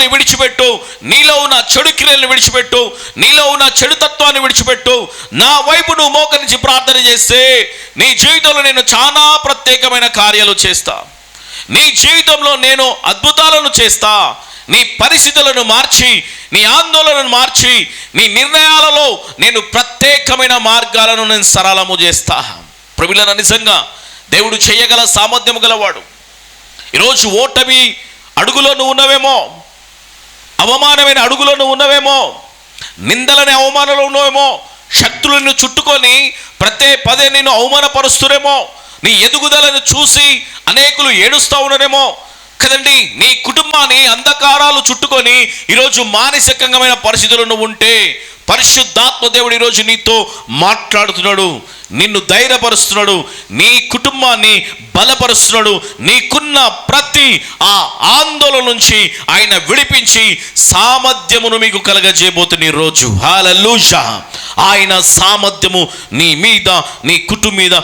విడిచిపెట్టు, నీలో ఉన్న చెడు క్రియలను విడిచిపెట్టు, నీలో ఉన్న చెడు తత్వాన్ని విడిచిపెట్టు. నా వైపు నువ్వు మోకరించి ప్రార్థన చేస్తే నీ జీవితంలో నేను చాలా ప్రత్యేకమైన కార్యాలు చేస్తా. నీ జీవితంలో నేను అద్భుతాలను చేస్తా. నీ పరిస్థితులను మార్చి, నీ ఆందోళనను మార్చి, నీ నిర్ణయాలలో నేను ప్రత్యేకమైన మార్గాలను నేను సరళము చేస్తా. ప్రభువుల నిజంగా దేవుడు చేయగల సామర్థ్యము గలవాడు. ఈరోజు ఓటమి అడుగులో నువ్వు ఉన్నవేమో, అవమానమైన అడుగులో నువ్వు ఉన్నవేమో, నిందలనే అవమానంలో ఉన్నవేమో, శక్తులను చుట్టుకొని పదే నేను అవమానపరుస్తురేమో, నీ ఎదుగుదలను చూసి అనేకులు ఏడుస్తూ ఉన్నారేమో కదండి. నీ కుటుంబాన్ని అంధకారాలు చుట్టుకొని ఈరోజు మానసికమైన పరిస్థితులు నువ్వు ఉంటే పరిశుద్ధాత్మ దేవుడు ఈరోజు నీతో మాట్లాడుతున్నాడు, నిన్ను ధైర్యపరుస్తున్నాడు, నీ కుటుంబాన్ని బలపరుస్తున్నాడు. నీకున్న ప్రతి ఆ ఆందోళన నుంచి ఆయన విడిపించి సామర్థ్యమును మీకు కలగజేయబోతున్న ఈ రోజు. హల్లెలూయా. ఆయన సామర్థ్యము నీ మీద, నీ కుటుంబం మీద